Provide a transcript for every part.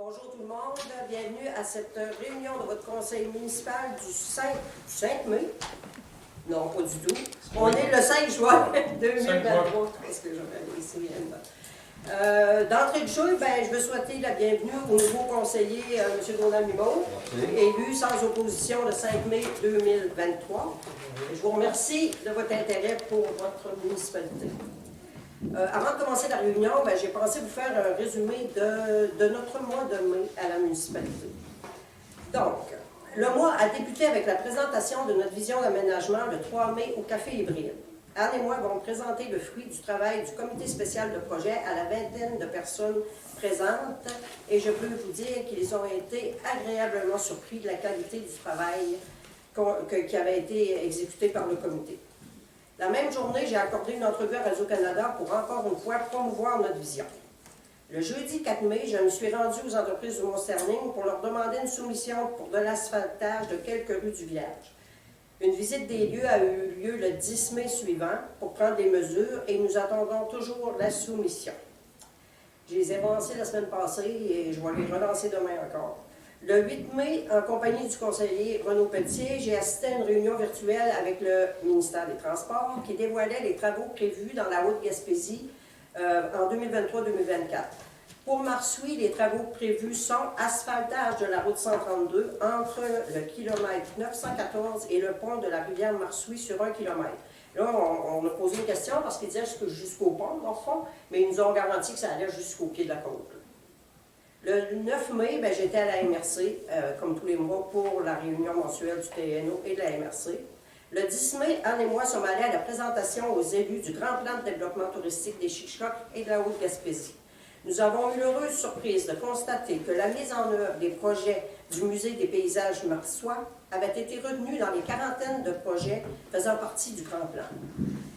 Bonjour tout le monde, bienvenue à cette réunion de votre conseil municipal du 5 mai. Non, pas du tout. On est le 5 juin 2023. Qu'est-ce que j'avais ici? D'entrée de jeu, je veux souhaiter la bienvenue au nouveau conseiller, M. Donald Mimon, élu sans opposition le 5 mai 2023. Je vous remercie de votre intérêt pour votre municipalité. Avant de commencer la réunion, j'ai pensé vous faire un résumé de notre mois de mai à la municipalité. Donc, le mois a débuté avec la présentation de notre vision d'aménagement le 3 mai au Café Hybride. Anne et moi vont présenter le fruit du travail du comité spécial de projet à la vingtaine de personnes présentes et je peux vous dire qu'ils ont été agréablement surpris de la qualité du travail qui avait été exécuté par le comité. La même journée, j'ai accordé une entrevue à Radio-Canada pour encore une fois promouvoir notre vision. Le jeudi 4 mai, je me suis rendue aux entreprises du Mont-Sterling pour leur demander une soumission pour de l'asphaltage de quelques rues du village. Une visite des lieux a eu lieu le 10 mai suivant pour prendre des mesures et nous attendons toujours la soumission. Je les ai avancées la semaine passée et je vais les relancer demain encore. Le 8 mai, en compagnie du conseiller Renaud Pelletier, j'ai assisté à une réunion virtuelle avec le ministère des Transports qui dévoilait les travaux prévus dans la Haute-Gaspésie en 2023-2024. Pour Marsouilles, les travaux prévus sont asphaltage de la route 132 entre le kilomètre 914 et le pont de la rivière Marsouilles sur 1 kilomètre. Là, on a posé une question parce qu'ils disaient jusqu'au pont, dans le fond, mais ils nous ont garanti que ça allait jusqu'au pied de la côte. Le 9 mai, j'étais à la MRC, comme tous les mois, pour la réunion mensuelle du TNO et de la MRC. Le 10 mai, Anne et moi sommes allés à la présentation aux élus du Grand Plan de développement touristique des Chic-Chocs et de la Haute-Gaspésie. Nous avons eu l'heureuse surprise de constater que la mise en œuvre des projets du Musée des paysages marsois avait été retenue dans les quarantaines de projets faisant partie du Grand Plan.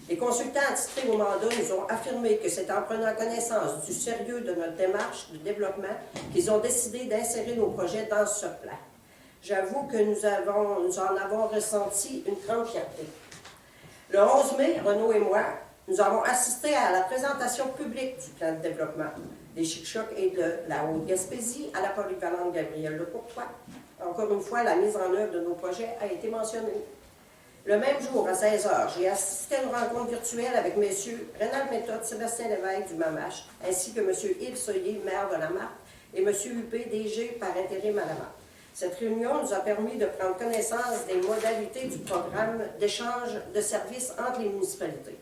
Les consultants attitrés au mandat nous ont affirmé que c'est en prenant connaissance du sérieux de notre démarche de développement qu'ils ont décidé d'insérer nos projets dans ce plan. J'avoue que nous en avons ressenti une grande fierté. Le 11 mai, Renaud et moi, nous avons assisté à la présentation publique du plan de développement des Chic-Chocs et de la Haute-Gaspésie à la polyvalente Gabrielle Lecourtois. Encore une fois, la mise en œuvre de nos projets a été mentionnée. Le même jour, à 16h, j'ai assisté à une rencontre virtuelle avec M. Rénal Méthode, Sébastien Lévesque du Mamache, ainsi que M. Yves Soyer, maire de la Marque, et M. Huppé, DG par intérim à la Marque. Cette réunion nous a permis de prendre connaissance des modalités du programme d'échange de services entre les municipalités.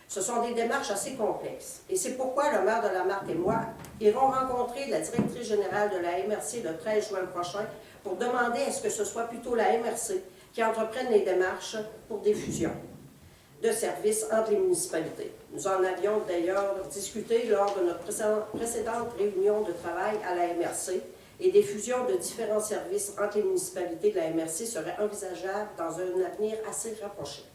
Ce sont des démarches assez complexes. Et c'est pourquoi le maire de la Marque et moi irons rencontrer la directrice générale de la MRC le 13 juin prochain pour demander à ce que ce soit plutôt la MRC qui entreprenne les démarches pour des fusions de services entre les municipalités. Nous en avions d'ailleurs discuté lors de notre précédente réunion de travail à la MRC et des fusions de différents services entre les municipalités de la MRC seraient envisageables dans un avenir assez rapproché.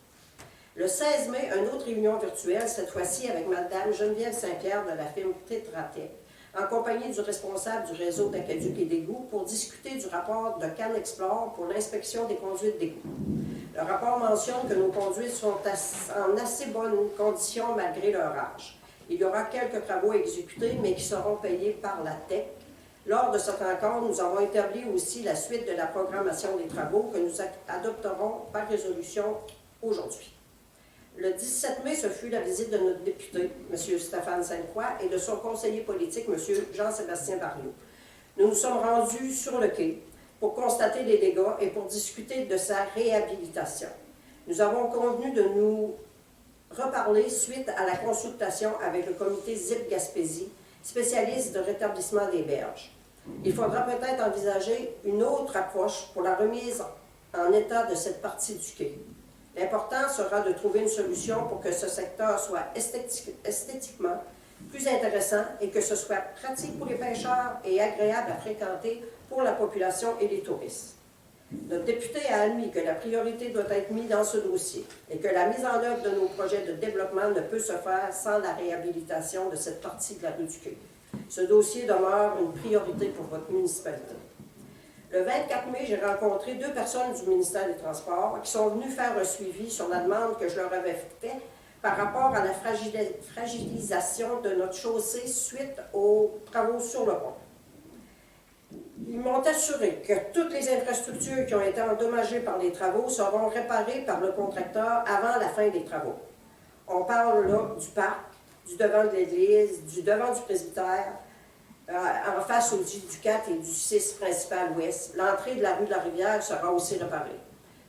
Le 16 mai, une autre réunion virtuelle, cette fois-ci avec Mme Geneviève Saint-Pierre de la firme Tétratec, en compagnie du responsable du réseau d'aqueduc et d'égouts pour discuter du rapport de CanExplore pour l'inspection des conduites d'égouts. Le rapport mentionne que nos conduites sont en assez bonnes conditions malgré leur âge. Il y aura quelques travaux exécutés, mais qui seront payés par la TEC. Lors de cette rencontre, nous avons établi aussi la suite de la programmation des travaux que nous adopterons par résolution aujourd'hui. Le 17 mai, ce fut la visite de notre député, M. Stéphane Sainte-Croix, et de son conseiller politique, M. Jean-Sébastien Barriot. Nous nous sommes rendus sur le quai pour constater les dégâts et pour discuter de sa réhabilitation. Nous avons convenu de nous reparler suite à la consultation avec le comité ZIP Gaspésie, spécialiste de rétablissement des berges. Il faudra peut-être envisager une autre approche pour la remise en état de cette partie du quai. L'important sera de trouver une solution pour que ce secteur soit esthétiquement plus intéressant et que ce soit pratique pour les pêcheurs et agréable à fréquenter pour la population et les touristes. Notre député a admis que la priorité doit être mise dans ce dossier et que la mise en œuvre de nos projets de développement ne peut se faire sans la réhabilitation de cette partie de la rue du quai. Ce dossier demeure une priorité pour votre municipalité. Le 24 mai, j'ai rencontré 2 personnes du ministère des Transports qui sont venues faire un suivi sur la demande que je leur avais faite par rapport à la fragilisation de notre chaussée suite aux travaux sur le pont. Ils m'ont assuré que toutes les infrastructures qui ont été endommagées par les travaux seront réparées par le contracteur avant la fin des travaux. On parle là du parc, du devant de l'église, du devant du presbytère, en face au du 4 et du 6 principal ouest. L'entrée de la rue de la Rivière sera aussi réparée.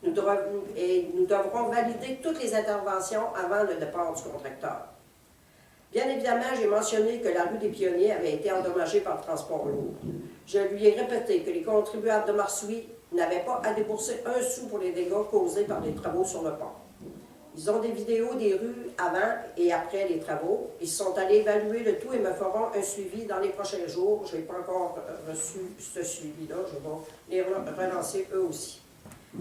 Nous devrons valider toutes les interventions avant le départ du contracteur. Bien évidemment, j'ai mentionné que la rue des Pionniers avait été endommagée par le transport lourd. Je lui ai répété que les contribuables de Marsouilles n'avaient pas à débourser un sou pour les dégâts causés par les travaux sur le pont. Ils ont des vidéos des rues avant et après les travaux. Ils sont allés évaluer le tout et me feront un suivi dans les prochains jours. Je n'ai pas encore reçu ce suivi-là. Je vais les relancer eux aussi.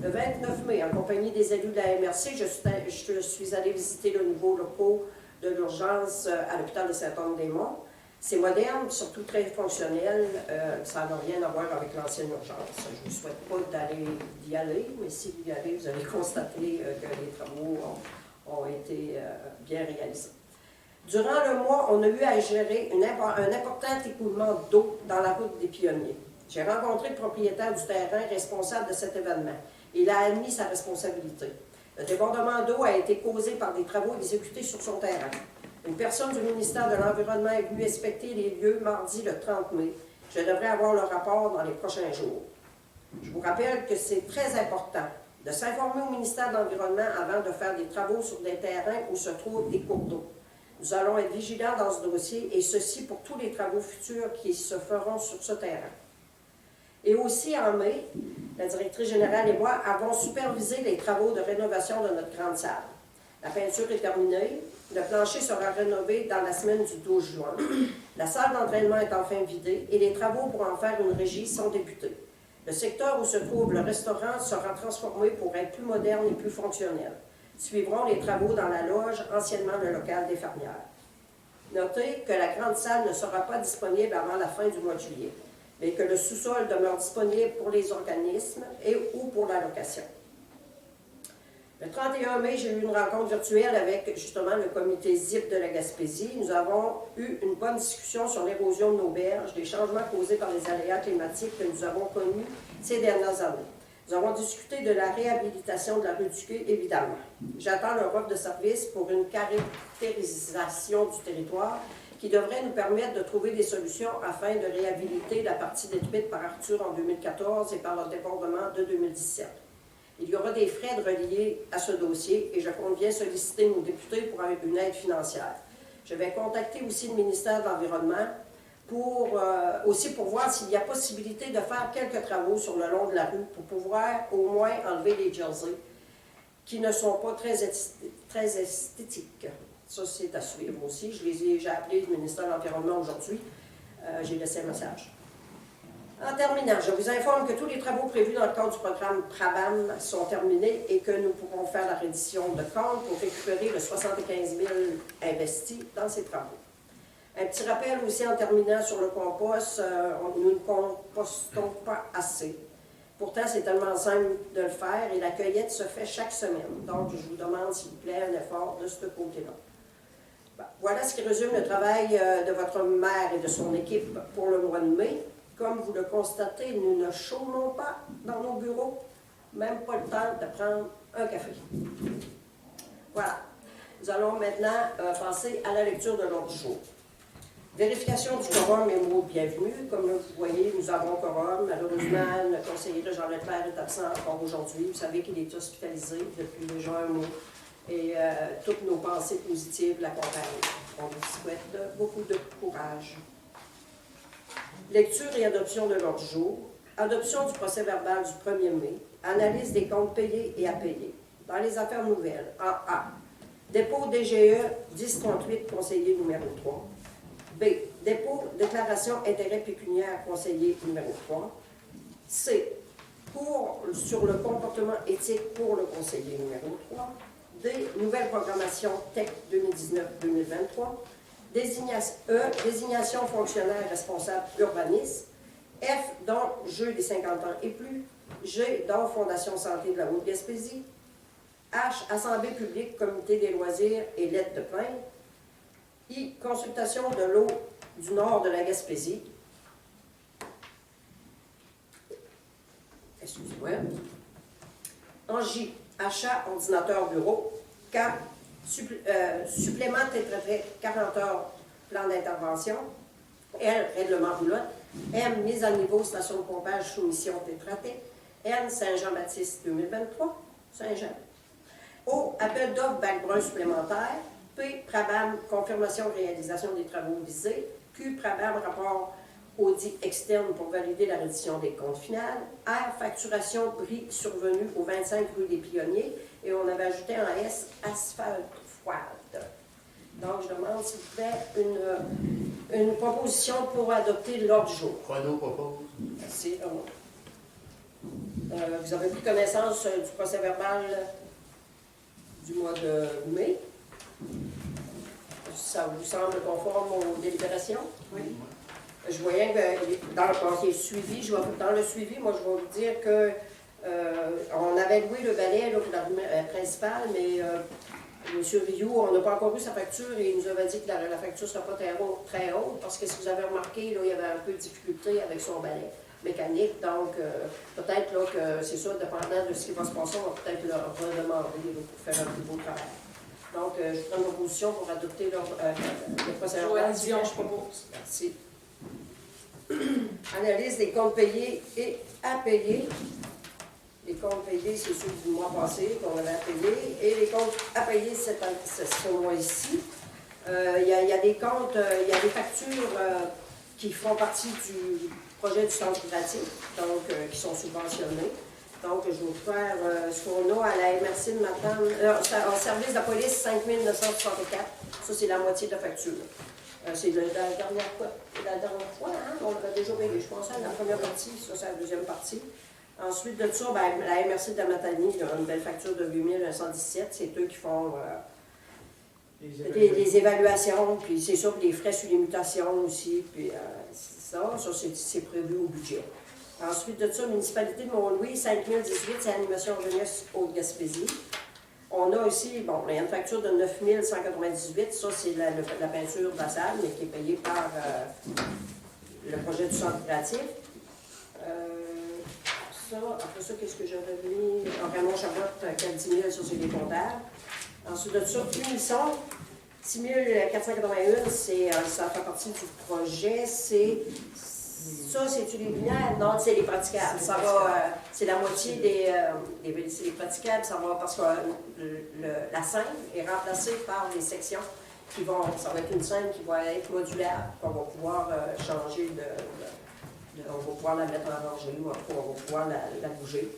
Le 29 mai, en compagnie des élus de la MRC, je suis allée visiter le nouveau locaux de l'urgence à l'hôpital de Saint-Anne-des-Monts. C'est moderne, surtout très fonctionnel. Ça n'a rien à voir avec l'ancienne urgence. Je ne vous souhaite pas d'y aller, mais si vous y allez, vous allez constater que les travaux ont été bien réalisés. Durant le mois, on a eu à gérer un important écoulement d'eau dans la route des Pionniers. J'ai rencontré le propriétaire du terrain responsable de cet événement. Il a admis sa responsabilité. Le débordement d'eau a été causé par des travaux exécutés sur son terrain. Une personne du ministère de l'Environnement est venue inspecter les lieux mardi le 30 mai. Je devrais avoir le rapport dans les prochains jours. Je vous rappelle que c'est très important de s'informer au ministère de l'Environnement avant de faire des travaux sur des terrains où se trouvent des cours d'eau. Nous allons être vigilants dans ce dossier et ceci pour tous les travaux futurs qui se feront sur ce terrain. Et aussi en mai, la directrice générale et moi avons supervisé les travaux de rénovation de notre grande salle. La peinture est terminée, le plancher sera rénové dans la semaine du 12 juin. La salle d'entraînement est enfin vidée et les travaux pour en faire une régie sont débutés. Le secteur où se trouve le restaurant sera transformé pour être plus moderne et plus fonctionnel. Suivront les travaux dans la loge, anciennement le local des fermières. Notez que la grande salle ne sera pas disponible avant la fin du mois de juillet, mais que le sous-sol demeure disponible pour les organismes ou pour la location. Le 31 mai, j'ai eu une rencontre virtuelle avec justement le comité ZIP de la Gaspésie. Nous avons eu une bonne discussion sur l'érosion de nos berges, les changements causés par les aléas climatiques que nous avons connus ces dernières années. Nous avons discuté de la réhabilitation de la rue du Quai, évidemment. J'attends leur offre de service pour une caractérisation du territoire qui devrait nous permettre de trouver des solutions afin de réhabiliter la partie détruite par Arthur en 2014 et par le débordement de 2017. Il y aura des frais de reliés à ce dossier et je compte bien solliciter nos députés pour une aide financière. Je vais contacter aussi le ministère de l'Environnement pour voir s'il y a possibilité de faire quelques travaux sur le long de la rue pour pouvoir au moins enlever les jerseys qui ne sont pas très esthétiques. Ça, c'est à suivre aussi. J'ai appelé le ministère de l'Environnement aujourd'hui. J'ai laissé un message. En terminant, je vous informe que tous les travaux prévus dans le cadre du programme TRABAM sont terminés et que nous pourrons faire la reddition de comptes pour récupérer le 75 000 investis dans ces travaux. Un petit rappel aussi en terminant sur le compost, nous ne compostons pas assez. Pourtant, c'est tellement simple de le faire et la cueillette se fait chaque semaine. Donc, je vous demande, s'il vous plaît, un effort de ce côté-là. Voilà ce qui résume le travail de votre maire et de son équipe pour le mois de mai. Comme vous le constatez, nous ne chômons pas dans nos bureaux, même pas le temps de prendre un café. Voilà. Nous allons maintenant passer à la lecture de l'ordre du jour. Vérification du quorum et mot bienvenue. Comme vous voyez, nous avons quorum. Malheureusement, le conseiller Jean Leclerc est absent encore aujourd'hui. Vous savez qu'il est hospitalisé depuis déjà un mois. Et toutes nos pensées positives l'accompagnent. On vous souhaite beaucoup de courage. Lecture et adoption de l'ordre du jour. Adoption du procès-verbal du 1er mai. Analyse des comptes payés et à payer. Dans les affaires nouvelles, en A. Dépôt DGE 1038, conseiller numéro 3. B. Dépôt déclaration intérêt pécuniaire, conseiller numéro 3. C. Cours sur le comportement éthique pour le conseiller numéro 3. D. Nouvelle programmation TEC 2019-2023. Désignation fonctionnaire responsable urbanisme. F, don jeu des 50 ans et plus. G, don Fondation Santé de la Haute-Gaspésie. H, assemblée publique, comité des loisirs et lettre de plainte. I, consultation de l'eau du nord de la Gaspésie. excusez-moi. En J, achat ordinateur bureau. K, supplément tétratraité 40 heures plan d'intervention. L, règlement roulotte. M, mise à niveau station de pompage soumission tétraté. N, Saint-Jean-Baptiste 2023, Saint-Jean. O, appel d'offres bac brun supplémentaire. P, Prabam, confirmation réalisation des travaux visés. Q, Prabam, rapport audit externe pour valider la reddition des comptes finales. R, facturation prix survenu au 25 rue des Pionniers. Et on avait ajouté en S, asphalte froide. Donc, je demande, s'il vous plaît, une proposition pour adopter l'ordre du jour. Chrono propose. Merci. Vous avez pris connaissance du procès verbal du mois de mai. Ça vous semble conforme aux délibérations? Oui. Je voyais que dans le suivi, dans le suivi, moi, je vais vous dire que on avait loué le balai là, pour la rue principale, mais M. Rioux, on n'a pas encore eu sa facture et il nous avait dit que la facture ne sera pas très haute, parce que si vous avez remarqué, là, il y avait un peu de difficulté avec son balai mécanique. Donc, peut-être là, que c'est ça, dépendant de ce qui va se passer, on va peut-être leur redemander pour faire un plus beau travail. Donc, je prends une position pour adopter le procès verbal. Joëlle, je propose. Merci. Analyse des comptes payés et à payer. Les comptes payés, c'est ceux du mois passé qu'on avait à payer. Et les comptes à payer, c'est ce mois-ci. Il y a des comptes, il y a des factures qui font partie du projet du centre créatif, donc qui sont subventionnés. Donc, je vais vous faire ce qu'on a à la MRC de Matane. En service de la police, 5 964. Ça, c'est la moitié de la facture. C'est la dernière fois, hein, on l'avait déjà payé. Je pense à la première partie, ça, c'est la deuxième partie. Ensuite de ça, ben, la MRC de la Matanie, il y a une belle facture de 8 117. C'est eux qui font les évaluations, puis c'est ça, puis les frais sur les mutations aussi, puis ça c'est prévu au budget. Ensuite de ça, municipalité de Mont-Louis, 5018, c'est animation jeunesse Haute-Gaspésie. On a aussi, bon, il y a une facture de 9 198, ça c'est la peinture de la salle, mais qui est payée par le projet du centre créatif. Après ça, qu'est-ce que j'avais mis? Raymond Charlotte, 10 000, ça c'est les comptables. Ensuite de ça, Unisson, 6 481, ça fait partie du projet. Ça, c'est-tu les lumières? Non, c'est les praticables. Ça va, c'est la moitié c'est les praticables. Ça va parce que la scène est remplacée par des sections ça va être une scène qui va être modulable, qu'on va pouvoir changer on va pouvoir la mettre en rangée, on va pouvoir la bouger.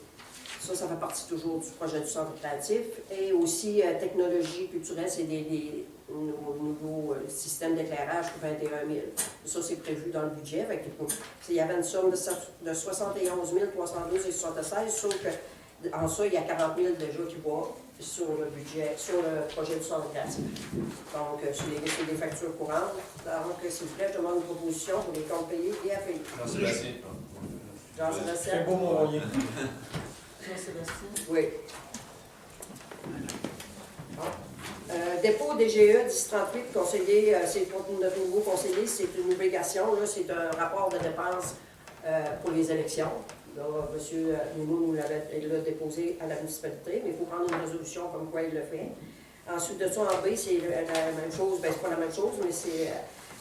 Ça fait partie toujours du projet du centre créatif. Et aussi, technologie culturelle, c'est des nouveaux systèmes d'éclairage pour 21 000. Ça, c'est prévu dans le budget. Il y avait une somme de 71 312,76, sauf qu'en ça, il y a 40 000 déjà qui vont sur le budget, sur le projet du centre créatif. Donc, c'est des factures courantes. Donc, s'il vous plaît, je demande une proposition pour les comptes payés et à payer. Jean-Sébastien. Jean-Sébastien. C'est beau, mon moyen. Jean-Sébastien. Oui. Dépôt DGE 1038, conseiller, c'est pour notre nouveau conseiller, c'est une obligation, c'est un rapport de dépenses pour les élections. Là, M. Limou nous l'a déposé à la municipalité, mais il faut prendre une résolution comme quoi il le fait. Ensuite de ça, en B, c'est la même chose, bien, c'est pas la même chose, mais c'est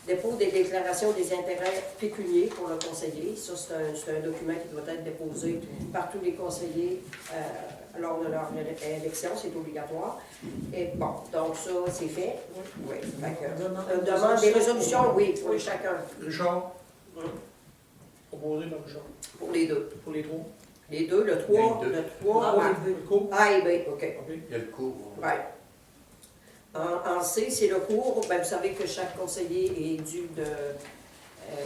dépôt des déclarations des intérêts pécuniers pour le conseiller. Ça, c'est un document qui doit être déposé par tous les conseillers lors de leur élection, c'est obligatoire. Et bon, donc ça, c'est fait. Oui. Demande des résolutions, oui, pour chacun. Richard. Proposé par Richard. Pour les deux. Pour les trois. Les deux, le 3, Les deux. le 3, Le cours. A et B, OK. Il y a le cours. Oui. En C, c'est le cours. Bien, vous savez que chaque conseiller est dû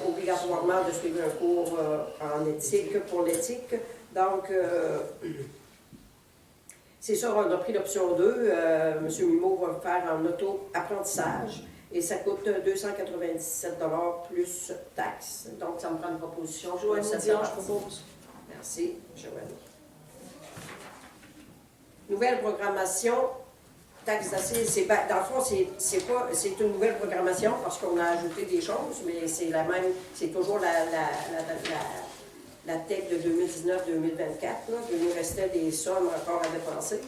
obligatoirement de suivre un cours en éthique pour l'éthique. Donc, c'est ça, on a pris l'option 2. M. Mimo va le faire en auto-apprentissage et ça coûte 297 $ plus taxes. Donc, ça me prend une proposition. Joëlle Dion, je propose. Merci, Joëlle. Nouvelle programmation. Taxe d'assises, dans le fond, c'est une nouvelle programmation parce qu'on a ajouté des choses, mais c'est la même, c'est toujours la TEC de 2019-2024. Il nous restait des sommes encore à dépenser.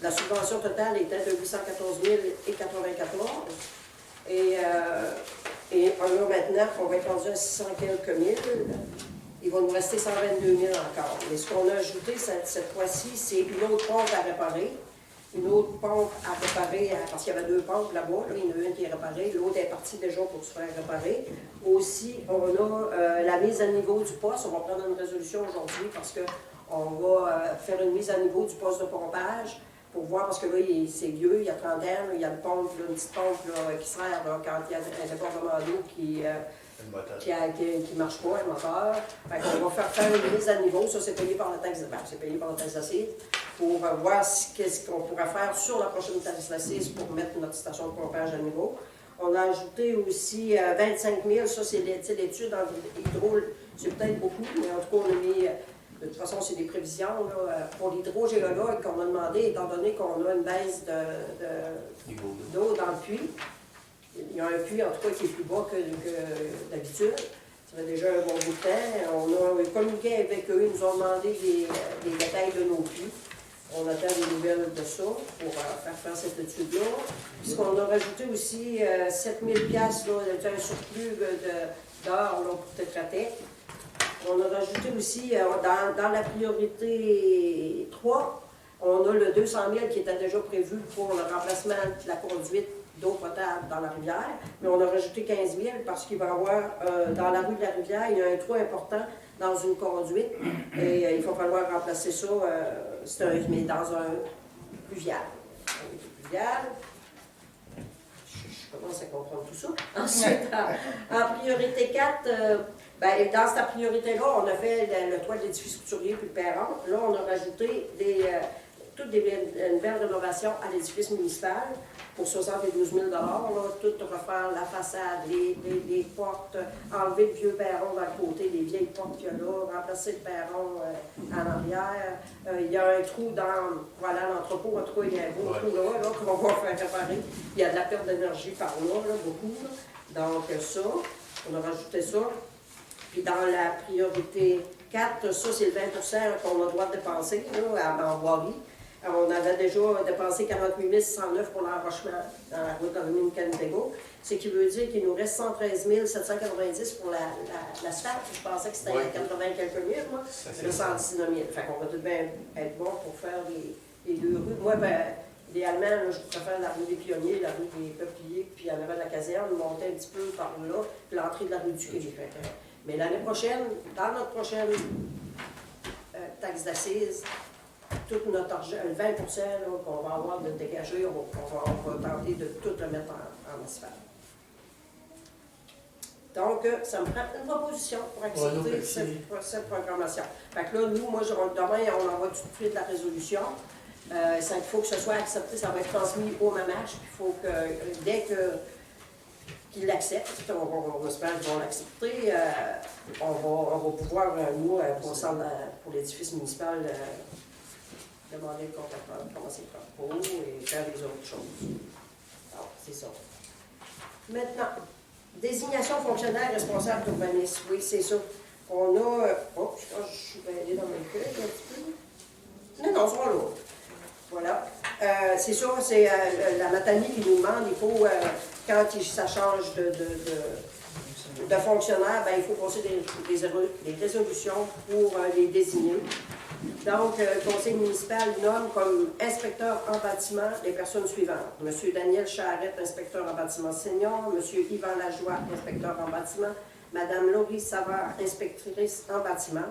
La subvention totale était de 814 094. Et là, maintenant, on va être rendu à 600 quelques mille. Il va nous rester 122 000 encore. Mais ce qu'on a ajouté cette fois-ci, c'est une autre pompe à réparer. Une autre pompe à réparer, parce qu'il y avait 2 pompes là-bas. Là, il y en a une qui est réparée, l'autre est partie déjà pour se faire réparer. Aussi, on a la mise à niveau du poste. On va prendre une résolution aujourd'hui parce qu'on va faire une mise à niveau du poste de pompage pour voir, parce que là, c'est vieux, il y a 30 ans, là, il y a une pompe, là, une petite pompe là, qui sert là, quand il y a un débordement d'eau qui ne marche pas, un moteur. Fait qu'on va faire une mise à niveau. Ça, c'est payé par la taxe d'assises pour voir qu'est-ce qu'on pourrait faire sur la prochaine taxe d'assises pour mettre notre station de pompage à niveau. On a ajouté aussi 25 000. Ça, c'est l'étude en hydro. C'est peut-être beaucoup, mais en tout cas, on a mis... De toute façon, c'est des prévisions là, pour l'hydrogéologue qu'on a demandé, étant donné qu'on a une baisse d'eau dans le puits. Il y a un puits, en tout cas, qui est plus bas que d'habitude. Ça fait déjà un bon bout de temps. On a communiqué avec eux, ils nous ont demandé des détails de nos puits. On attend des nouvelles de ça pour faire cette étude-là. Puis ce qu'on a rajouté aussi, 7 000 $, un surplus d'heures pour Tetra-Tech. On a rajouté aussi, dans la priorité 3, on a le 200 000 qui était déjà prévu pour le remplacement de la conduite d'eau potable dans la rivière, mais on a rajouté 15 000 parce qu'il va y avoir, dans la rue de la rivière, il y a un trou important dans une conduite et il va falloir remplacer ça, mais dans un pluvial. Je commence à comprendre tout ça. Ensuite, en priorité 4, dans cette priorité-là, on a fait le toit de l'édifice couturier puis le perron. Là, on a rajouté une belle rénovation à l'édifice municipal pour 72 000 là, tout refaire la façade, les portes, enlever le vieux perron dans le côté, les vieilles portes qu'il y a là, remplacer le perron en arrière. Il y a un trou pour aller à l'entrepôt, en tout cas, il y a un beau trou là qu'on va faire réparer. Il y a de la perte d'énergie par là, beaucoup. Donc ça, on a rajouté ça. Puis dans la priorité 4, ça, c'est le 20 % qu'on a le droit de dépenser là, en voirie. On avait déjà dépensé 48 609 pour l'enrochement dans la route Dominique-Canandaigua, ce qui veut dire qu'il nous reste 113 790 pour la STAT. Je pensais que c'était 80 quelques mille, moi. C'est 119 000. Fait qu'on va tout de même être bon pour faire les 2 rues. Moi, idéalement, là, je préfère la rue des Pionniers, la rue des Peupliers, puis en avant de la caserne, monter un petit peu par là, puis l'entrée de la rue du Québec. Mais l'année prochaine, dans notre prochaine taxe d'assises, tout notre argent, le 20 % qu'on va avoir de dégager, on va tenter de tout le mettre en asphalte. Donc, ça me prend une proposition pour accepter cette programmation. Fait que là, nous, demain, on envoie tout de suite la résolution. Il faut que ce soit accepté, ça va être transmis au MAMACH, puis il faut que, dès qu'ils l'acceptent, on espère qu'ils vont l'accepter, on va pouvoir, nous, pour l'édifice municipal, demander le contracteur de commencer le travaux et faire les autres choses. Alors, c'est ça. Maintenant, désignation fonctionnaire responsable d'urbanisme. Oui, c'est ça. On a... je suis allée dans mes feuilles un petit peu. Non, c'est pas là. Voilà. C'est ça, c'est la Matanie qui nous demande, il faut, quand ça change de fonctionnaire, il faut passer des résolutions pour les désigner. Donc, le conseil municipal nomme comme inspecteur en bâtiment les personnes suivantes. M. Daniel Charette, inspecteur en bâtiment senior. M. Yvan Lajoie, inspecteur en bâtiment. Mme Laurie Savard, inspectrice en bâtiment.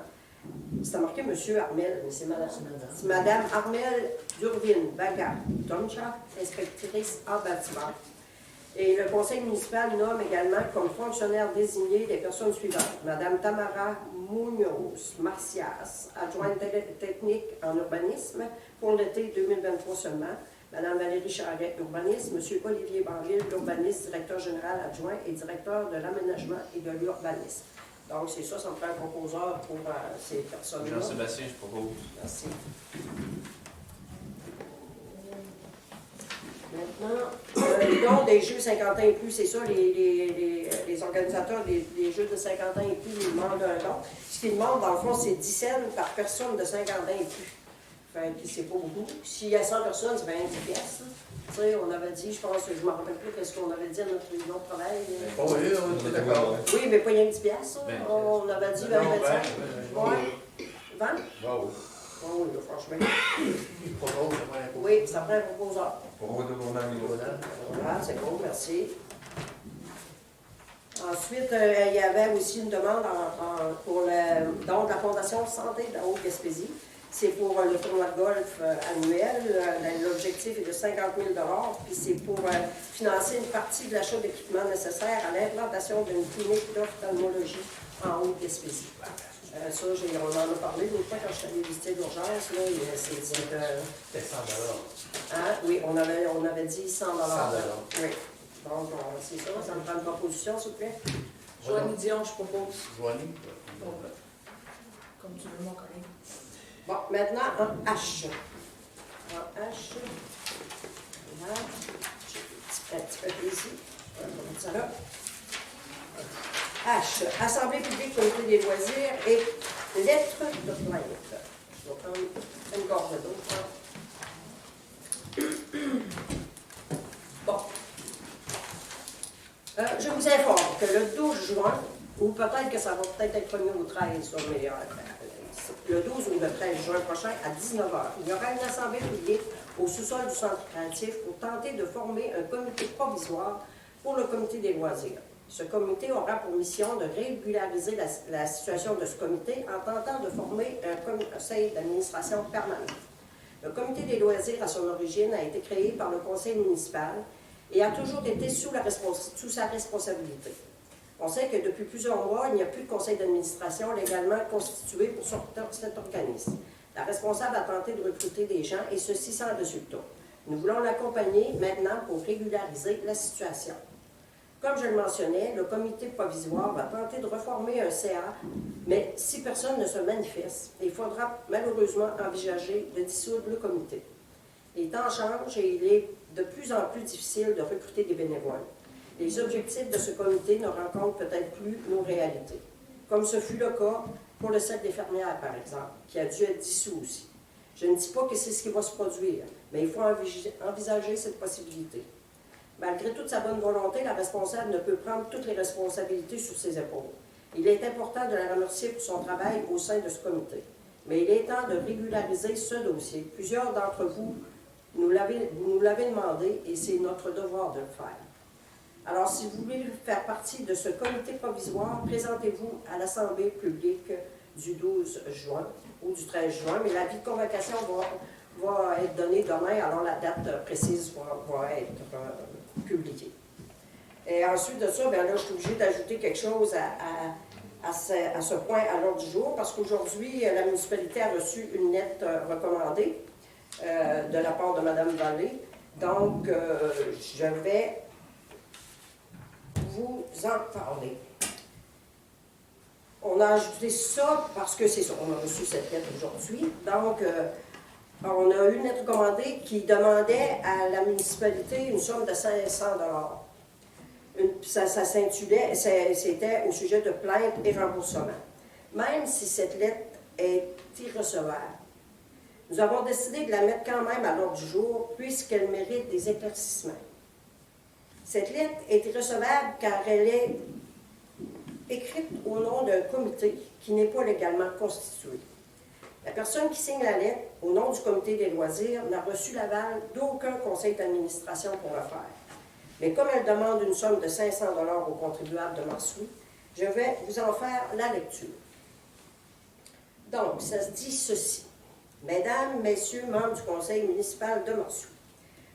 C'est marqué M. Armel, mais c'est Mme. C'est Mme Armel Durvine Baga Toncha, inspectrice en bâtiment. Et le conseil municipal nomme également comme fonctionnaire désigné les personnes suivantes. Mme Tamara Munoz Marcias, adjointe technique en urbanisme pour l'été 2023 seulement. Mme Valérie Charret, urbanisme. M. Olivier Banville, urbaniste, directeur général adjoint et directeur de l'aménagement et de l'urbanisme. Donc, c'est ça me prend un composeur pour ces personnes-là. Jean-Sébastien, je propose. Merci. Maintenant, le don des jeux 50 ans et plus, c'est ça, les organisateurs des jeux de 50 ans et plus nous demandent un don. Ce qu'ils demandent, dans le fond, c'est 10 cents par personne de 50 ans et plus. Fait que c'est pas beaucoup. S'il y a 100 personnes, c'est 20 pièces. Tu sais, on avait dit, je pense, je ne me rappelle plus qu'est-ce qu'on avait dit à notre réunion de travail. Oh, oui, on est d'accord. Oui, mais pas rien que 10 pièces, on avait dit 20, 25. Oui. 20? Oh, oui, là, franchement. Il propose, Oui, ça prend un proposeur. Pour retourner à Mille-Roland. Voilà, c'est bon, merci. Ensuite, il y avait aussi une demande pour donc, la Fondation Santé de la Haute-Gaspésie. C'est pour le tournoi de golf annuel. L'objectif est de 50 000 $, puis c'est pour financer une partie de l'achat d'équipements nécessaires à l'implantation d'une clinique d'ophtalmologie en Haute-Gaspésie. Ça, on en a parlé l'autre fois quand je suis allée visiter l'urgence. C'est C'était 100 $. Hein? Oui, on avait dit 100 $. 100 $. Oui. Donc, c'est ça, ça me prend une proposition, s'il vous plaît. Joanie Dion, je propose. Joanie? Comme tu veux, mon collègue. Bon, maintenant, en H. En H. Voilà. Un petit peu ici. On va mettre ça là. H. Assemblée publique, comité des loisirs et lettre de plainte. Je vais prendre une gorge d'eau. Bon. Je vous informe que le 12 juin, ou peut-être que ça va peut-être être remis au 13, mais le 12 ou le 13 juin prochain, à 19 h, il y aura une assemblée publique au sous-sol du Centre créatif pour tenter de former un comité provisoire pour le comité des loisirs. Ce comité aura pour mission de régulariser la situation de ce comité en tentant de former un conseil d'administration permanent. Le comité des loisirs, à son origine, a été créé par le conseil municipal et a toujours été sous sa responsabilité. On sait que depuis plusieurs mois, il n'y a plus de conseil d'administration légalement constitué pour cet organisme. La responsable a tenté de recruter des gens et ceci sans résultat. Nous voulons l'accompagner maintenant pour régulariser la situation. Comme je le mentionnais, le comité provisoire va tenter de reformer un CA, mais si personne ne se manifeste, il faudra malheureusement envisager de dissoudre le comité. Les temps changent et il est de plus en plus difficile de recruter des bénévoles. Les objectifs de ce comité ne rencontrent peut-être plus nos réalités, comme ce fut le cas pour le Cercle des fermières, par exemple, qui a dû être dissous aussi. Je ne dis pas que c'est ce qui va se produire, mais il faut envisager cette possibilité. Malgré toute sa bonne volonté, la responsable ne peut prendre toutes les responsabilités sur ses épaules. Il est important de la remercier pour son travail au sein de ce comité. Mais il est temps de régulariser ce dossier. Plusieurs d'entre vous nous l'avez demandé et c'est notre devoir de le faire. Alors, si vous voulez faire partie de ce comité provisoire, présentez-vous à l'Assemblée publique du 12 juin ou du 13 juin, mais l'avis de convocation va être donné demain, alors la date précise va être publiquée. Et ensuite de ça, bien là, je suis obligée d'ajouter quelque chose à ce point à l'ordre du jour, parce qu'aujourd'hui, la municipalité a reçu une lettre recommandée de la part de Mme Vallée. Donc, je vais vous en parler. On a ajouté ça parce que c'est ça, on a reçu cette lettre aujourd'hui. Donc, on a eu une lettre recommandée qui demandait à la municipalité une somme de 500 $. Ça s'intitulait, c'était au sujet de plainte et remboursement. Même si cette lettre est irrecevable, nous avons décidé de la mettre quand même à l'ordre du jour puisqu'elle mérite des éclaircissements. Cette lettre est irrecevable car elle est écrite au nom d'un comité qui n'est pas légalement constitué. La personne qui signe la lettre, au nom du comité des loisirs, n'a reçu l'aval d'aucun conseil d'administration pour le faire. Mais comme elle demande une somme de 500 $ aux contribuables de Marsoui, je vais vous en faire la lecture. Donc, ça se dit ceci. Mesdames, Messieurs, membres du conseil municipal de Marsoui,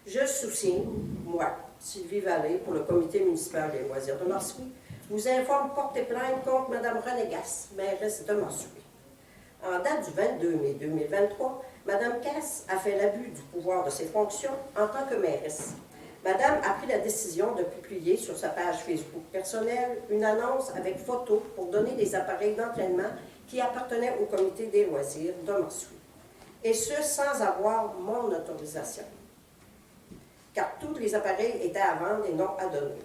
je sous-signe, moi, Sylvie Vallée, pour le comité municipal des loisirs de Marsoui, vous informe porter plainte contre Mme René Gasse, mairesse de Marsoui. En date du 22 mai 2023, Mme Gasse a fait l'abus du pouvoir de ses fonctions en tant que mairesse. Madame a pris la décision de publier sur sa page Facebook personnelle une annonce avec photo pour donner des appareils d'entraînement qui appartenaient au comité des loisirs de Marsoui. Et ce, sans avoir mon autorisation. car tous les appareils étaient à vendre et non à donner.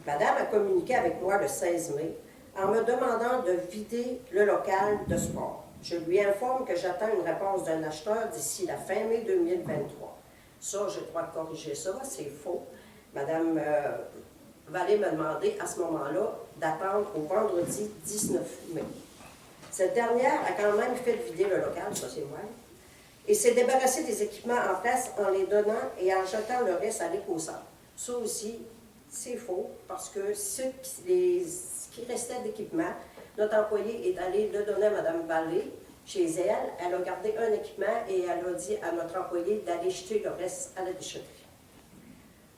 Madame a communiqué avec moi le 16 mai en me demandant de vider le local de sport. Je lui informe que j'attends une réponse d'un acheteur d'ici la fin mai 2023. Ça, je dois corriger ça, c'est faux. Madame Vallée m'a demandé à ce moment-là d'attendre au vendredi 19 mai. Cette dernière a quand même fait vider le local, ça c'est moi, et s'est débarrassée des équipements en place en les donnant et en jetant le reste à l'éco-centre. Ça aussi, c'est faux, parce que ce qui restait d'équipement, notre employé est allé le donner à Mme Vallée chez elle. Elle a gardé un équipement et elle a dit à notre employé d'aller jeter le reste à la déchetterie.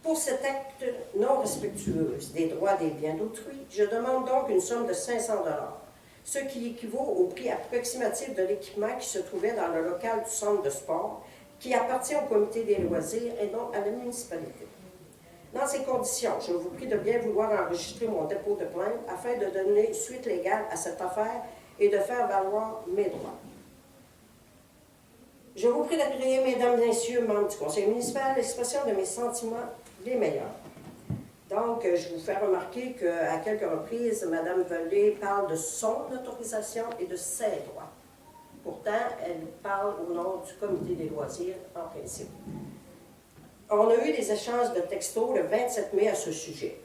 Pour cet acte non respectueux des droits des biens d'autrui, je demande donc une somme de 500 $, ce qui équivaut au prix approximatif de l'équipement qui se trouvait dans le local du centre de sport, qui appartient au comité des loisirs et non à la municipalité. Dans ces conditions, je vous prie de bien vouloir enregistrer mon dépôt de plainte afin de donner suite légale à cette affaire et de faire valoir mes droits. Je vous prie d'agréer, mesdames et messieurs, membres du conseil municipal, l'expression de mes sentiments les meilleurs. Donc, je vous fais remarquer qu'à quelques reprises, Mme Vallée parle de son autorisation et de ses droits. Pourtant, elle parle au nom du comité des loisirs, en principe. On a eu des échanges de textos le 27 mai à ce sujet.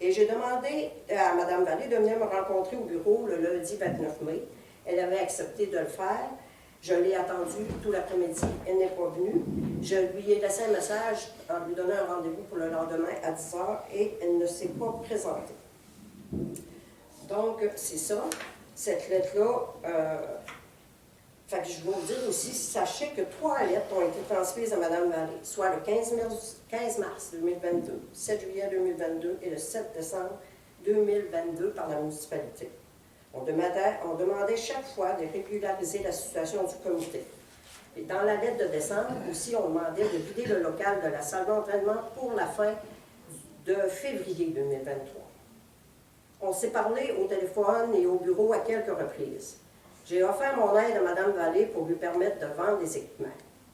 Et j'ai demandé à Mme Vallée de venir me rencontrer au bureau le lundi 29 mai. Elle avait accepté de le faire. Je l'ai attendue tout l'après-midi. Elle n'est pas venue. Je lui ai laissé un message en lui donnant un rendez-vous pour le lendemain à 10 h et elle ne s'est pas présentée. Donc, c'est ça. Cette lettre-là, fait que je vais vous dire aussi, sachez que 3 lettres ont été transmises à Mme Vallée, soit le 15 mars 2022, 7 juillet 2022 et le 7 décembre 2022 par la municipalité. On demandait chaque fois de régulariser la situation du comité. Et dans la lettre de décembre aussi, on demandait de vider le local de la salle d'entraînement pour la fin de février 2023. On s'est parlé au téléphone et au bureau à quelques reprises. J'ai offert mon aide à Mme Vallée pour lui permettre de vendre des équipements.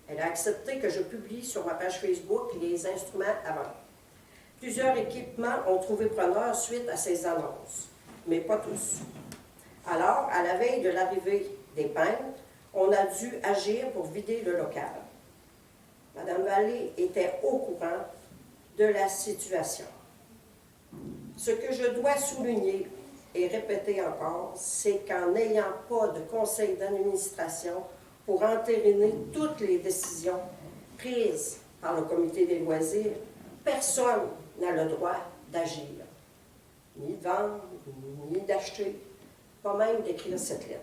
Elle a accepté que je publie sur ma page Facebook les instruments à vendre. Plusieurs équipements ont trouvé preneur suite à ces annonces, mais pas tous. Alors, à la veille de l'arrivée des peintres, on a dû agir pour vider le local. Mme Vallée était au courant de la situation. Ce que je dois souligner et répéter encore, c'est qu'en n'ayant pas de conseil d'administration pour entériner toutes les décisions prises par le comité des loisirs, personne n'a le droit d'agir, ni de vendre, ni d'acheter, pas même d'écrire cette lettre.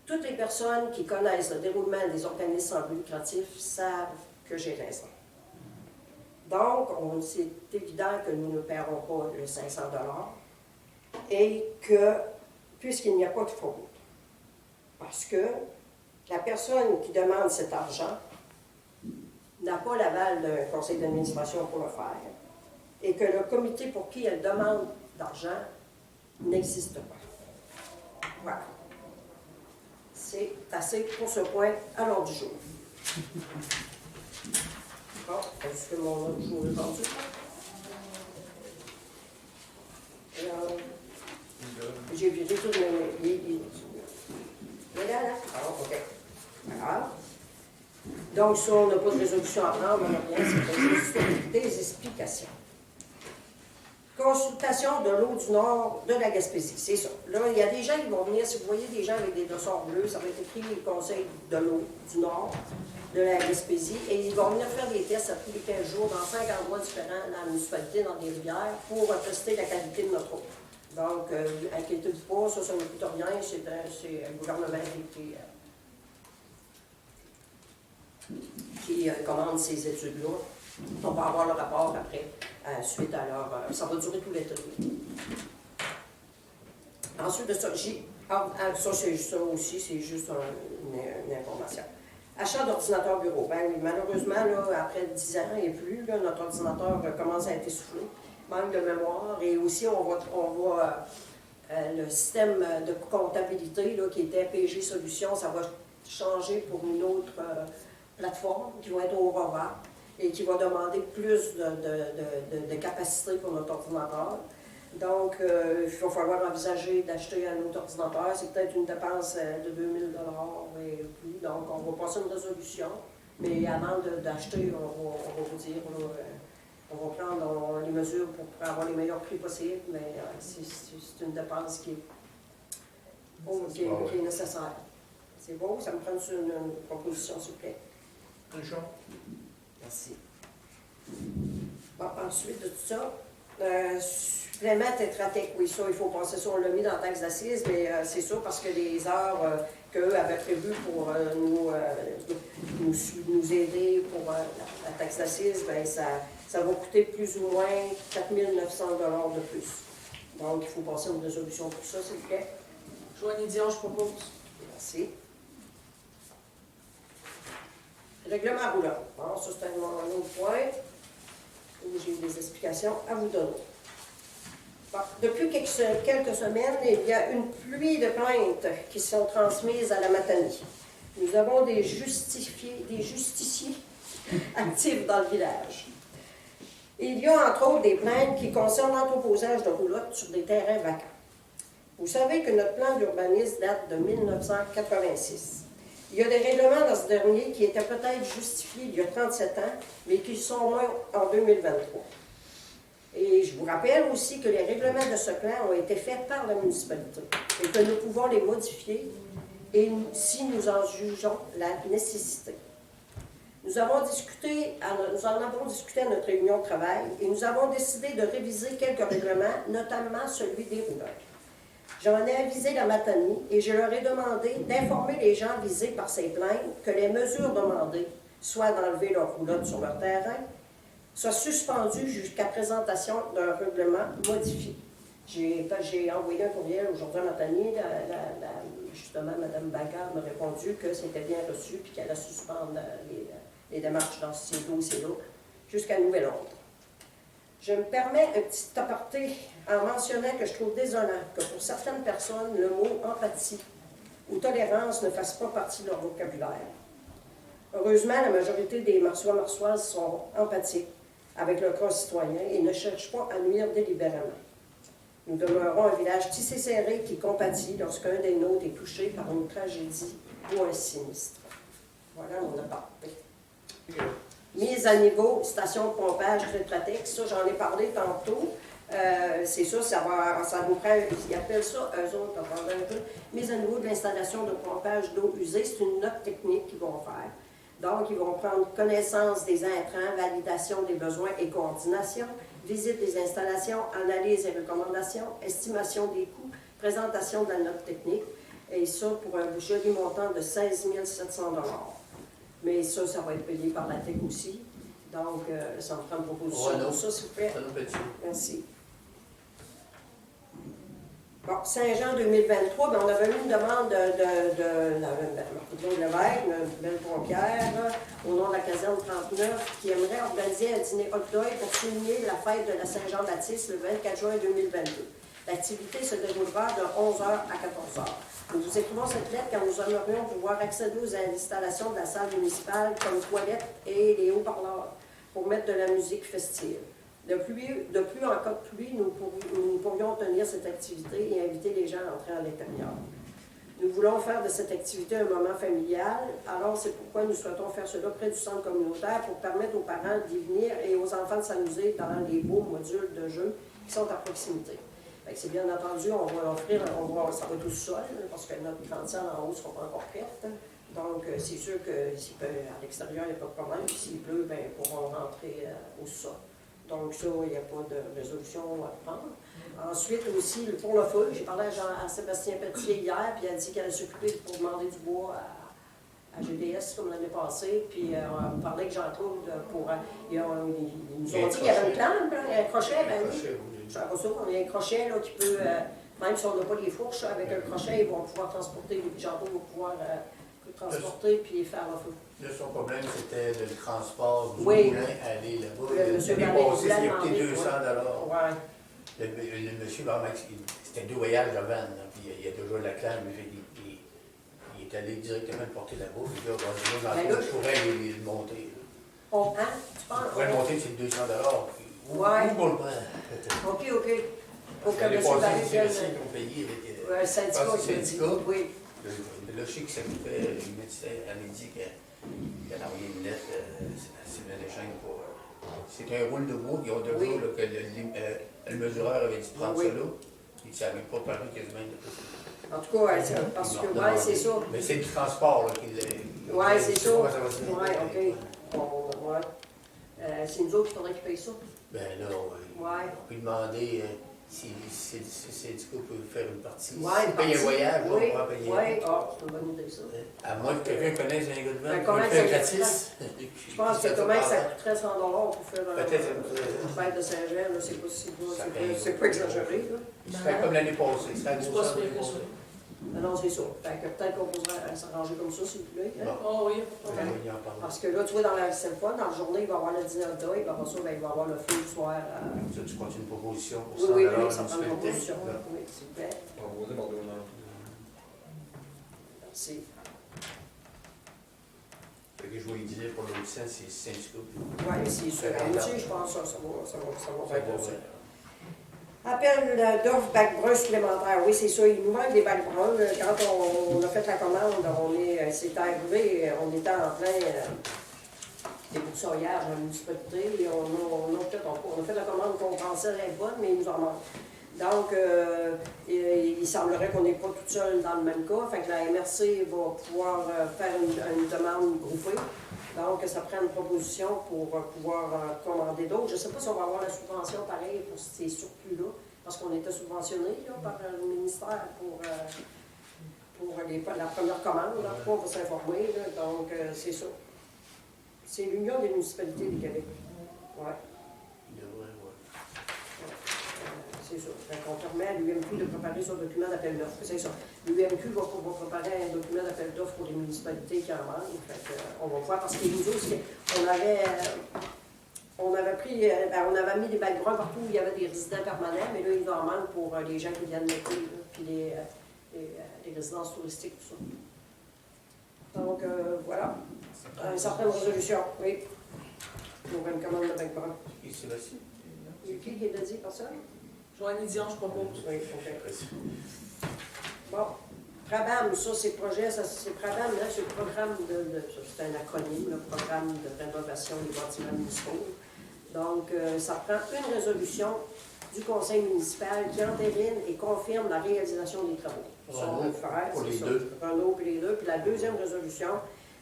Toutes les personnes qui connaissent le déroulement des organismes sans but lucratif savent que j'ai raison. Donc, c'est évident que nous ne paierons pas les 500 $ et que, puisqu'il n'y a pas de fraude, parce que la personne qui demande cet argent n'a pas l'aval d'un conseil d'administration pour le faire et que le comité pour qui elle demande d'argent n'existe pas. Voilà. C'est assez pour ce point à l'ordre du jour. Bon, est-ce que mon autre jour est vendu? J'ai viré tout de même. Là. Ah, OK. Voilà. Donc, si on n'a pas de résolution à prendre, on n'a rien, c'est juste des explications. Consultation de l'eau du nord de la Gaspésie, c'est ça. Là, il y a des gens qui vont venir, si vous voyez des gens avec des dossards bleus, ça va être écrit le Conseil de l'eau du nord de la Gaspésie, et ils vont venir faire des tests à tous les 15 jours dans 5 endroits différents dans la municipalité, dans des rivières, pour tester la qualité de notre eau. Donc, inquiétez-vous pas, ça ne coûte rien, c'est le gouvernement qui commande ces études-là. On va avoir le rapport après, suite à leur... ça va durer tout l'été. Ensuite de ça, ça aussi, c'est juste une information. Achat d'ordinateur bureau. Ben, malheureusement, là, après 10 ans et plus, là, notre ordinateur commence à être essoufflé. Manque de mémoire. Et aussi, on va le système de comptabilité là, qui était PG Solutions, ça va changer pour une autre plateforme qui va être au Aurora. et qui va demander plus de capacité pour notre ordinateur. Donc, il va falloir envisager d'acheter un autre ordinateur. C'est peut-être une dépense de 2000 $ et plus. Donc, on va passer une résolution. Mais avant d'acheter, on va vous dire, là, on va prendre les mesures pour avoir les meilleurs prix possibles. Mais c'est une dépense qui est nécessaire. C'est beau, ça me prend une proposition, s'il vous plaît. Un champ. Merci. Bon, ensuite de tout ça, supplément Tétratec, oui, ça, il faut passer ça, on l'a mis dans la taxe d'assises, mais c'est ça parce que les heures qu'eux avaient prévues pour nous aider pour la taxe d'assises, bien, ça va coûter plus ou moins 4 900 $ de plus. Donc, il faut passer une résolution pour ça, s'il vous plaît. Joanie Dion, je propose. Merci. Règlement roulant. Bon, ça, c'est un autre point où j'ai des explications à vous donner. Bon, depuis quelques semaines, il y a une pluie de plaintes qui sont transmises à la Matanie. Nous avons des justiciers actifs dans le village. Il y a entre autres des plaintes qui concernent l'entreposage de roulottes sur des terrains vacants. Vous savez que notre plan d'urbanisme date de 1986. Il y a des règlements dans ce dernier qui étaient peut-être justifiés il y a 37 ans, mais qui sont moins en 2023. Et je vous rappelle aussi que les règlements de ce plan ont été faits par la municipalité et que nous pouvons les modifier et si nous en jugeons la nécessité. Nous en avons discuté à notre réunion de travail et nous avons décidé de réviser quelques règlements, notamment celui des rouleurs. J'en ai avisé la Matanie et je leur ai demandé d'informer les gens visés par ces plaintes que les mesures demandées, soit d'enlever leurs roulottes sur leur terrain, soient suspendues jusqu'à présentation d'un règlement modifié. J'ai envoyé un courriel aujourd'hui à Matanie, justement, Mme Baga m'a répondu que c'était bien reçu et qu'elle allait suspendre les démarches dans ces dossiers-là jusqu'à nouvel ordre. Je me permets un petit aparté en mentionnant que je trouve désolant que pour certaines personnes, le mot empathie ou tolérance ne fasse pas partie de leur vocabulaire. Heureusement, la majorité des Marsois-Marsoises sont empathiques avec leurs concitoyens et ne cherchent pas à nuire délibérément. Nous demeurons un village tissé serré qui compatit lorsqu'un des nôtres est touché par une tragédie ou un sinistre. Voilà mon aparté. Mise à niveau, station de pompage Tétratec, ça j'en ai parlé tantôt. C'est ça, ça nous prend, ils appellent ça, eux autres, attendez un peu, mise à niveau de l'installation de pompage d'eau usée, c'est une note technique qu'ils vont faire. Donc, ils vont prendre connaissance des intrants, validation des besoins et coordination, visite des installations, analyse et recommandations, estimation des coûts, présentation de la note technique, et ça pour un joli montant de 16 700 $. Mais ça va être payé par la TEC aussi. Donc, ça me prend une proposition pour ça, s'il vous plaît. Merci. Bon, Saint-Jean 2023, bien, on avait eu une demande de Lévesque, une belle pompière, au nom de la caserne 39, qui aimerait organiser un dîner hot dog pour souligner la fête de la Saint-Jean-Baptiste le 24 juin 2022. L'activité se déroulera de 11h à 14h. Nous vous écrivons cette lettre car nous aimerions pouvoir accéder aux installations de la salle municipale comme toilettes et les haut-parleurs pour mettre de la musique festive. De plus, en cas de pluie, nous pourrions tenir cette activité et inviter les gens à entrer à l'intérieur. Nous voulons faire de cette activité un moment familial, alors c'est pourquoi nous souhaitons faire cela près du centre communautaire pour permettre aux parents d'y venir et aux enfants de s'amuser dans les beaux modules de jeux qui sont à proximité. C'est bien entendu, on va offrir, ça va tout seul, parce que notre grande salle en haut ne sera pas encore prête. Donc, c'est sûr que à l'extérieur, il n'y a pas de problème. S'il pleut, bien, ils pourront rentrer au sol. Donc, ça, il n'y a pas de résolution à prendre. Ensuite, aussi, pour le feu, j'ai parlé à Sébastien Pelletier hier, puis il a dit qu'elle allait s'occuper pour demander du bois à GDS comme l'année passée. Puis, on me parlait que Jean-Claude, ils nous ont dit qu'il y avait une plante, un crochet, ben oui. Je sais pas ça, on a un crochet là, qui peut, même si on n'a pas les fourches, avec un crochet, ils vont pouvoir transporter, les Jean-Claude va pouvoir transporter puis faire le feu. Là, son problème, c'était le transport du moulin à aller là-bas. Le monsieur L'année passée, ça a coûté 200 $. Ouais. Le monsieur, c'était 2 voyages de vanne, puis il y a toujours la clame, il est allé directement le porter là-bas, puis là, je pourrais le monter. Tu penses? On pourrait monter sur 200 $. Ouais. Où qu'on le prend? OK. Pour que L'année M. passée, Barry les vienne. médecins qui ont payé avec Le syndicat, Ah, c'est il le a dit. syndicat? Oui. Là, je sais que ça coûtait, le médecin, elle m'a dit qu'elle a envoyé une lettre, Sylvain Deschênes pour. C'était un rôle de bois, ils ont deux jours là, que le mesureur avait dit prendre ça là. Et ça n'avait pas paru quasiment de plus. En tout cas, parce que, ouais, c'est ça. Mais c'est le transport là, qui l'a. Ouais, c'est ça. Comment ça va se faire? Ouais, OK. Bon, ouais. C'est nous autres qui faudrait qu'ils payent ça. Ben là, on peut demander si le syndicat peut faire une partie. Ouais, si paye un voyage, oui, on pourra payer. Oui, c'est une bonne idée, ça. À moins que quelqu'un connaisse un gars de vente, comment on le ça fait coûterait? gratis. Je pense que comment ça coûterait 100 $ pour faire Peut-être une fête de Saint-Jean, là, c'est pas exagéré, là. ça serait comme l'année passée. Ça C'est pas si pire que ça. Ah non, c'est ça. Fait que peut-être qu'on pourrait s'arranger comme ça, s'il vous plaît. Hein? Oh oui, Il en parle. Parce que là, tu vois, dans la fois, dans la journée, il va y avoir le dîner de deuil, puis après ça, ben, il va y avoir le feu le soir. Ça, tu continues une proposition pour Oui, 100 ça prend une proposition. Oui, s'il vous plaît. On va demander au nom. Merci. Fait que je vais lui dire pour l'autre sens, c'est syndicat. Oui, c'est sûr. Aussi, je pense que ça va être Ouais. ça. Appel d'offres bac brun supplémentaire. Oui, c'est ça. Il nous manque des bacs bruns. Quand on a fait la commande, c'est arrivé, on était en plein débroussaillage à la municipalité. On a fait la commande qu'on pensait être bonne, mais il nous en manque. Donc, il semblerait qu'on n'est pas tout seul dans le même cas. Fait que la MRC va pouvoir faire une demande groupée. Donc, ça prend une proposition pour pouvoir commander d'autres. Je ne sais pas si on va avoir la subvention pareil pour ces surplus-là, parce qu'on était subventionné là, par le ministère pour la première commande. En tout cas, on va s'informer. Donc, c'est ça. C'est l'Union des municipalités du Québec. Ouais. C'est ça. Donc, on permet à l'UMQ de préparer son document d'appel d'offres. C'est ça. L'UMQ va préparer un document d'appel d'offres pour les municipalités qui en manquent. On va voir parce que nous autres, on avait mis des bacs bruns partout où il y avait des résidents permanents, mais là, il nous en manque pour les gens qui viennent l'été, puis les résidences touristiques, tout ça. Donc, voilà. Certaines résolutions, oui. Pour une commande de bacs bruns. Et c'est là-ci. Qui l'a dit, personne? Joanie Dion, je propose. Oui, OK. Bon, PRABAM, ça, c'est projet, c'est PRABAM, là, c'est le programme c'est un acronyme, le programme de rénovation des bâtiments municipaux. Donc, ça prend une résolution du conseil municipal qui entérine et confirme la réalisation des travaux. Ça, on va le faire, pour les ça. deux. Renaud pour les deux. Puis la deuxième résolution,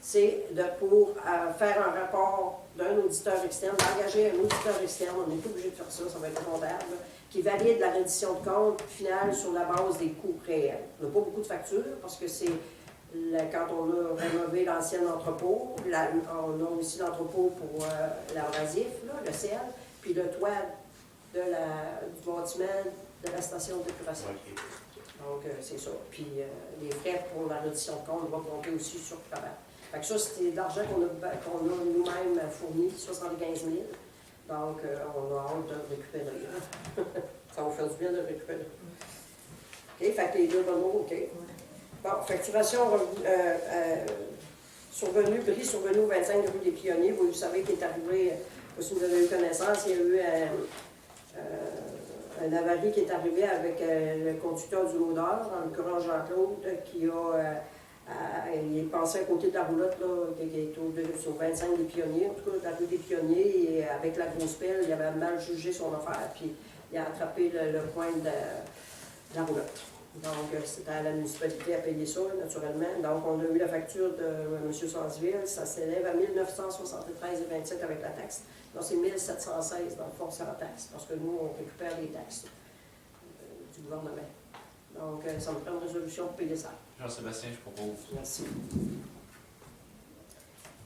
c'est pour faire un rapport d'un auditeur externe, d'engager un auditeur externe, on est obligé de faire ça, ça va être comptable, qui valide la reddition de compte finale sur la base des coûts réels. On n'a pas beaucoup de factures parce que c'est quand on a rénové l'ancien entrepôt, on a aussi l'entrepôt pour l'abrasif, le sel, puis le toit du bâtiment de la station d'épuration. Donc, c'est ça. Puis les frais pour la reddition de compte vont compter aussi sur le travail. Fait que ça, c'était de l'argent qu'on a nous-mêmes fourni, 75 000. Donc, on a hâte de le récupérer. Ça va faire du bien de le récupérer. OK, fait que les deux bonneaux, OK. Bon, facturation survenue, prix survenu au 25 rue des Pionniers. Vous savez qu'il est arrivé, si vous avez eu connaissance, il y a eu un avarie qui est arrivé avec le conducteur du loader, en l'occurrence Jean-Claude, il est passé à côté de la roulotte, là, qui est sur 25 des Pionniers, en tout cas, la rue des Pionniers, et avec la grosse pelle, il avait mal jugé son affaire, puis il a attrapé le coin de la roulotte. Donc, c'était à la municipalité à payer ça, naturellement. Donc, on a eu la facture de M. Sansville, ça s'élève à 1973,27 avec la taxe. Donc, c'est 1716 dans le fond sans taxe, parce que nous, on récupère les taxes du gouvernement. Donc, ça me prend une résolution pour payer ça. Jean-Sébastien, je propose. Merci.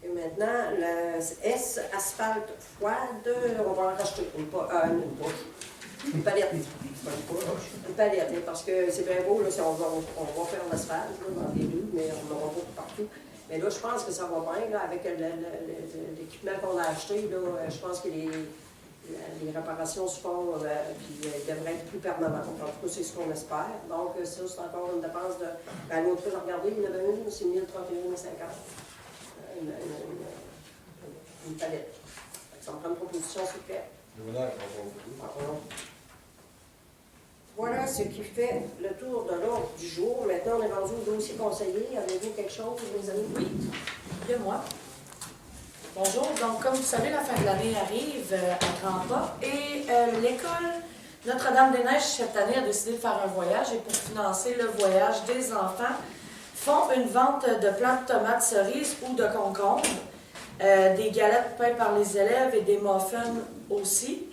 Et maintenant, le S asphalte froide, on va en racheter une palette. Une palette, parce que c'est bien beau, là, si on va faire l'asphalte dans les rues, mais on n'aura pas partout. Mais là, je pense que ça va bien, là, avec l'équipement qu'on a acheté, là, je pense que les réparations se font, puis devraient être plus permanentes. En tout cas, c'est ce qu'on espère. Donc, ça, c'est encore une dépense de... l'autre fois, regardez, il y en avait une, c'est 1031,50. une palette. Fait que ça me prend une proposition, s'il vous plaît. Journal propose. Voilà ce qui fait le tour de l'ordre du jour. Maintenant, on est rendu au dossier conseiller. Avez-vous quelque chose, mes amis? Oui, de moi. Bonjour. Donc, comme vous savez, la fin de l'année arrive à grands pas et l'école Notre-Dame-des-Neiges, cette année, a décidé de faire un voyage et pour financer le voyage des enfants, font une vente de plants de tomates cerises ou de concombres, des galettes peintes par les élèves et des muffins aussi.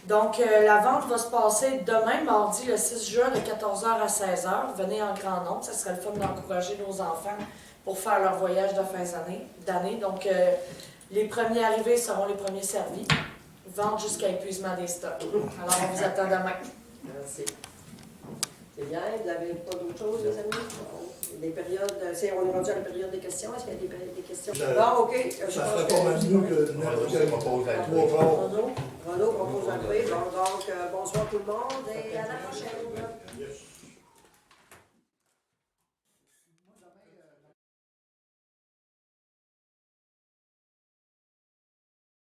Donc, la vente va se passer demain, mardi, le 6 juin, de 14h à 16h. Venez en grand nombre. Ça serait le fun d'encourager nos enfants pour faire leur voyage de fin d'année. Donc, les premiers arrivés seront les premiers servis. Vente jusqu'à épuisement des stocks. Alors, on vous attend demain. Merci. C'est bien. Vous n'avez pas d'autre chose, les amis? Bon. Des périodes, on est rendu à la période des questions. Est-ce qu'il y a des périodes des questions? Bon, OK. Ça ferait pas mal mieux que On propose la trois jours. Renaud propose un prix. Donc, bonsoir tout le monde et à la prochaine.